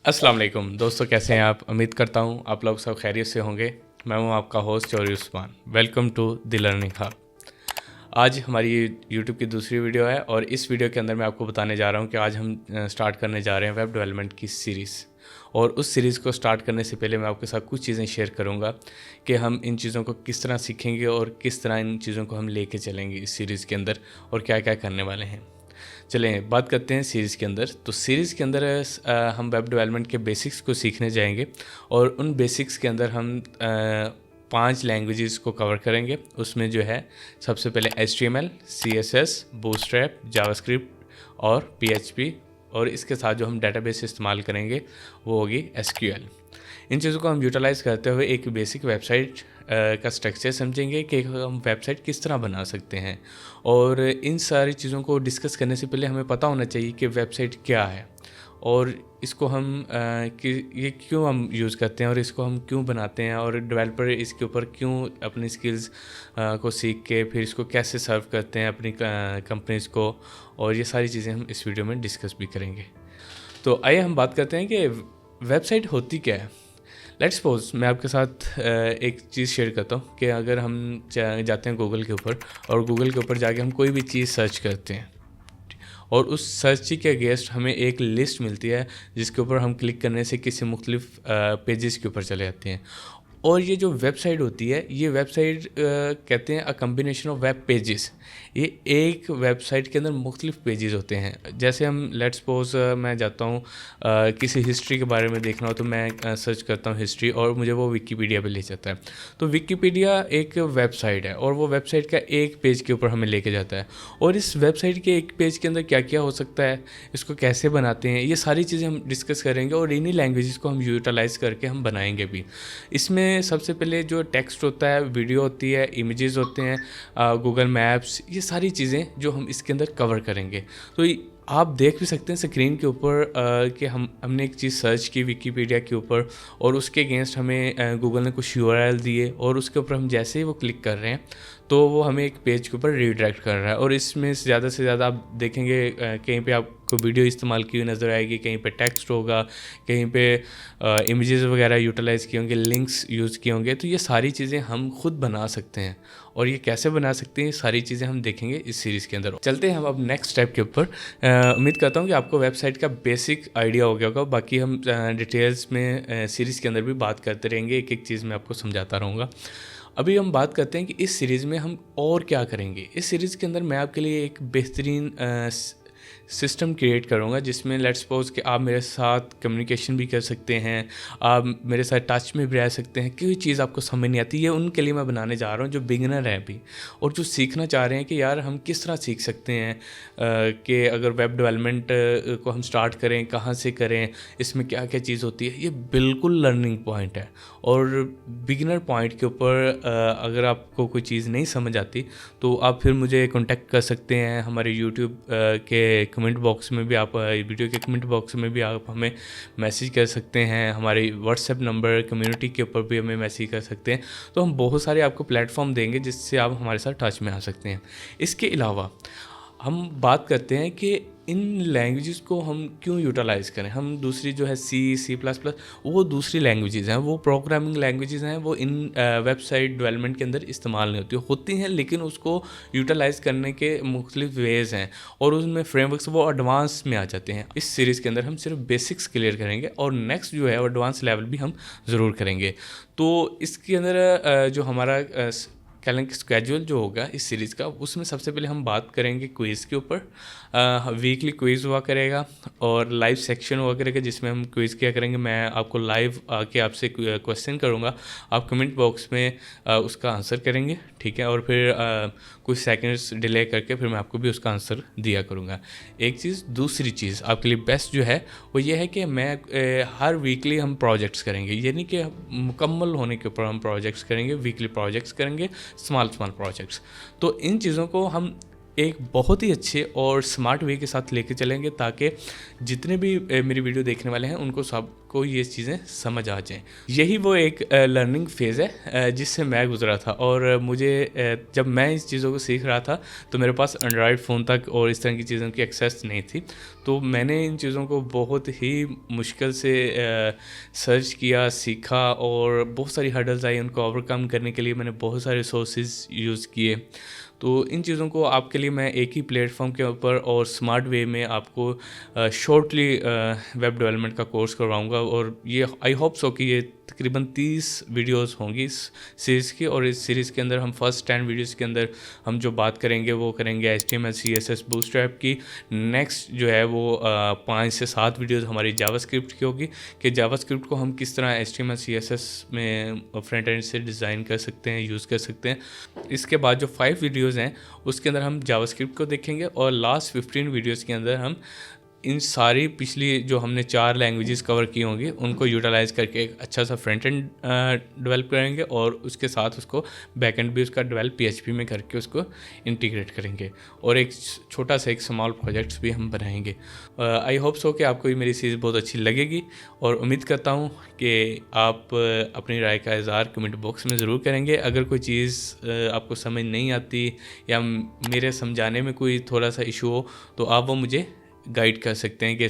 अस्सलाम वालेकुम दोस्तों, कैसे हैं आप? उम्मीद करता हूँ आप लोग सब खैरियत से होंगे। मैं हूँ आपका host Chaudhary Usman. Welcome to the learning hub. आज हमारी यूट्यूब की दूसरी वीडियो है और इस वीडियो के अंदर मैं आपको बताने जा रहा हूँ कि आज हम स्टार्ट करने जा रहे हैं वेब डेवलपमेंट की सीरीज़। और उस सीरीज़ को स्टार्ट करने से पहले मैं आपके साथ कुछ चीज़ें शेयर करूँगा कि हम इन चीज़ों को किस तरह सीखेंगे और किस तरह इन चीज़ों को हम लेके चलेंगे इस सीरीज़ के अंदर और क्या क्या करने वाले हैं। चलें बात करते हैं सीरीज़ के अंदर। तो सीरीज़ के अंदर हम वेब डेवलपमेंट के बेसिक्स को सीखने जाएंगे और उन बेसिक्स के अंदर हम 5 लैंग्वेजेस को कवर करेंगे। उसमें जो है सबसे पहले HTML, CSS, बूटस्ट्रैप, जावास्क्रिप्ट और PHP, और इसके साथ जो हम डेटाबेस इस्तेमाल करेंगे वो होगी SQL। इन चीज़ों को हम यूटिलाइज़ करते हुए एक बेसिक वेबसाइट का स्ट्रक्चर समझेंगे कि हम वेबसाइट किस तरह बना सकते हैं। और इन सारी चीज़ों को डिस्कस करने से पहले हमें पता होना चाहिए कि वेबसाइट क्या है और इसको हम कि ये क्यों हम यूज़ करते हैं और इसको हम क्यों बनाते हैं और डेवलपर इसके ऊपर क्यों अपनी स्किल्स को सीख के फिर इसको कैसे सर्व करते हैं अपनी कंपनीज़ को। और ये सारी चीज़ें हम इस वीडियो में डिस्कस भी करेंगे। तो आइए हम बात करते हैं कि वेबसाइट होती क्या है। लेट्स सपोज मैं आपके साथ एक चीज़ शेयर करता हूँ कि अगर हम जाते हैं गूगल के ऊपर और गूगल के ऊपर जाके हम कोई भी चीज़ सर्च करते हैं और उस सर्च के अगेंस्ट हमें एक लिस्ट मिलती है जिसके ऊपर हम क्लिक करने से किसी मुख्तलिफ पेजेस के ऊपर चले जाते हैं। और ये जो वेबसाइट होती है ये वेबसाइट कहते हैं अ कम्बिनेशन ऑफ वेब पेजेस। ये एक वेबसाइट के अंदर मुख्तलिफ पेजेस होते हैं। जैसे हम लेट्स सपोज मैं जाता हूँ किसी हिस्ट्री के बारे में देखना हो तो मैं सर्च करता हूँ हिस्ट्री और मुझे वो विकीपीडिया पे ले जाता है। तो विकीपीडिया एक वेबसाइट है और वो वेबसाइट का एक पेज के ऊपर हमें लेके जाता है। और इस वेबसाइट के एक पेज के अंदर क्या क्या हो सकता है, इसको कैसे बनाते हैं, ये सारी चीज़ें हम डिस्कस करेंगे और इन्हीं लैंग्वेजेस को हम यूटिलाइज़ करके हम बनाएंगे भी। इसमें सबसे पहले जो टेक्स्ट होता है, वीडियो होती है, इमेजेस होते हैं, गूगल मैप्स, ये सारी चीज़ें जो हम इसके अंदर कवर करेंगे। तो आप देख भी सकते हैं स्क्रीन के ऊपर कि हमने एक चीज़ सर्च की विकीपीडिया के ऊपर और उसके अगेंस्ट हमें गूगल ने कुछ URL दिए और उसके ऊपर हम जैसे ही वो क्लिक कर रहे हैं तो वो हमें एक पेज के ऊपर रीडायरेक्ट कर रहा है। और इसमें से ज़्यादा आप देखेंगे कहीं पे आपको वीडियो इस्तेमाल की हुई नज़र आएगी, कहीं पे टेक्स्ट होगा, कहीं पे इमेजेस वगैरह यूटिलाइज़ किए होंगे, लिंक्स यूज़ किए होंगे। तो ये सारी चीज़ें हम खुद बना सकते हैं और ये कैसे बना सकते हैं, ये सारी चीज़ें हम देखेंगे इस सीरीज़ के अंदर। चलते हैं हम अब नेक्स्ट स्टेप के ऊपर। उम्मीद करता हूँ कि आपको वेबसाइट का बेसिक आइडिया हो गया होगा। बाकी हम डिटेल्स में सीरीज़ के अंदर भी बात करते रहेंगे, एक एक चीज़ मैं आपको समझाता रहूँगा। अभी हम बात करते हैं कि इस सीरीज़ में हम और क्या करेंगे। इस सीरीज़ के अंदर मैं आपके लिए एक बेहतरीन सिस्टम क्रिएट करूँगा जिसमें लेट्स सपोज कि आप मेरे साथ कम्युनिकेशन भी कर सकते हैं, आप मेरे साथ टच में भी रह सकते हैं। कोई चीज़ आपको समझ नहीं आती, ये उनके लिए मैं बनाने जा रहा हूँ जो बिगिनर हैं अभी और जो सीखना चाह रहे हैं कि यार हम किस तरह सीख सकते हैं कि अगर वेब डेवलपमेंट को हम स्टार्ट करें, कहाँ से करें, इसमें क्या क्या चीज़ होती है। ये बिल्कुल लर्निंग पॉइंट है और बिगिनर पॉइंट के ऊपर अगर आपको कोई चीज़ नहीं समझ आती तो आप फिर मुझे कॉन्टेक्ट कर सकते हैं। हमारे यूट्यूब के कमेंट बॉक्स में भी आप वीडियो के कमेंट बॉक्स में भी आप हमें मैसेज कर सकते हैं। हमारे व्हाट्सएप नंबर कम्युनिटी के ऊपर भी हमें मैसेज कर सकते हैं। तो हम बहुत सारे आपको प्लेटफॉर्म देंगे जिससे आप हमारे साथ टच में आ सकते हैं। इसके अलावा हम बात करते हैं कि इन लैंग्वेजेस को हम क्यों यूटिलाइज़ करें। हम दूसरी जो है C++, वो दूसरी लैंग्वेजेस हैं, वो प्रोग्रामिंग लैंग्वेजेस हैं, वो इन वेबसाइट डेवलपमेंट के अंदर इस्तेमाल नहीं होती हैं लेकिन उसको यूटिलाइज़ करने के मुख्तलिफ वेज़ हैं और उसमें फ्रेमवर्क्स वो एडवांस में आ जाते हैं। इस सीरीज़ के अंदर हम सिर्फ बेसिक्स क्लियर करेंगे और नेक्स्ट जो है एडवांस लेवल भी हम ज़रूर करेंगे। तो इसके अंदर जो हमारा कैलेंडर स्केड्यूल जो होगा इस सीरीज़ का, उसमें सबसे पहले हम बात करेंगे क्विज़ के ऊपर। वीकली क्विज़ हुआ करेगा और लाइव सेक्शन हुआ करेगा जिसमें हम क्विज़ क्या करेंगे, मैं आपको लाइव आके आपसे क्वेश्चन करूँगा, आप कमेंट बॉक्स में उसका आंसर करेंगे, ठीक है। और फिर कुछ सेकंड्स डिले करके फिर मैं आपको भी उसका आंसर दिया करूँगा। एक चीज़, दूसरी चीज़ आपके लिए बेस्ट जो है वो ये है कि मैं हर वीकली हम प्रोजेक्ट्स करेंगे, यानी कि मुकम्मल होने के ऊपर हम प्रोजेक्ट्स करेंगे, वीकली प्रोजेक्ट्स करेंगे, स्मॉल प्रोजेक्ट्स। तो इन चीज़ों को हम एक बहुत ही अच्छे और स्मार्ट वे के साथ लेके चलेंगे, ताकि जितने भी मेरी वीडियो देखने वाले हैं उनको सबको ये चीज़ें समझ आ जाएं। यही वो एक लर्निंग फेज़ है जिससे मैं गुजरा था। और मुझे जब मैं इस चीज़ों को सीख रहा था तो मेरे पास एंड्रॉयड फ़ोन तक और इस तरह की चीज़ों की एक्सेस नहीं थी। तो मैंने इन चीज़ों को बहुत ही मुश्किल से सर्च किया, सीखा, और बहुत सारी हर्डल्स आई, उनको ओवरकम करने के लिए मैंने बहुत सारे सोर्सेज यूज़ किए। तो इन चीज़ों को आपके लिए मैं एक ही प्लेटफॉर्म के ऊपर और स्मार्ट वे में आपको शॉर्टली वेब डेवलपमेंट का कोर्स करवाऊंगा। और ये आई होप सो कि ये तकरीबन 30 वीडियोस होंगी इस सीरीज़ की। और इस सीरीज़ के अंदर हम फर्स्ट 10 वीडियोस के अंदर हम जो बात करेंगे वो करेंगे HTML CSS बूटस्ट्रैप की। नेक्स्ट जो है वो 5 से 7 वीडियोस हमारी जावास्क्रिप्ट की होगी, कि जावास्क्रिप्ट को हम किस तरह HTML CSS में फ्रंट एंड से डिज़ाइन कर सकते हैं, यूज़ कर सकते हैं। इसके बाद जो 5 वीडियोज़ हैं उसके अंदर हम जावास्क्रिप्ट को देखेंगे, और लास्ट 15 वीडियोज़ के अंदर हम इन सारी पिछली जो हमने 4 लैंग्वेजेस कवर की होंगी उनको यूटिलाइज़ करके एक अच्छा सा फ्रंट एंड डेवलप करेंगे, और उसके साथ उसको बैक एंड भी उसका डेवलप PHP में करके उसको इंटीग्रेट करेंगे, और एक छोटा सा एक स्मॉल प्रोजेक्ट्स भी हम बनाएंगे। आई होप सो कि आपको ये मेरी सीरीज़ बहुत अच्छी लगेगी, और उम्मीद करता हूँ कि आप अपनी राय का इज़हार कमेंट बॉक्स में ज़रूर करेंगे। अगर कोई चीज़ आपको समझ नहीं आती या मेरे समझाने में कोई थोड़ा सा इशू हो तो आप वो मुझे गाइड कर सकते हैं कि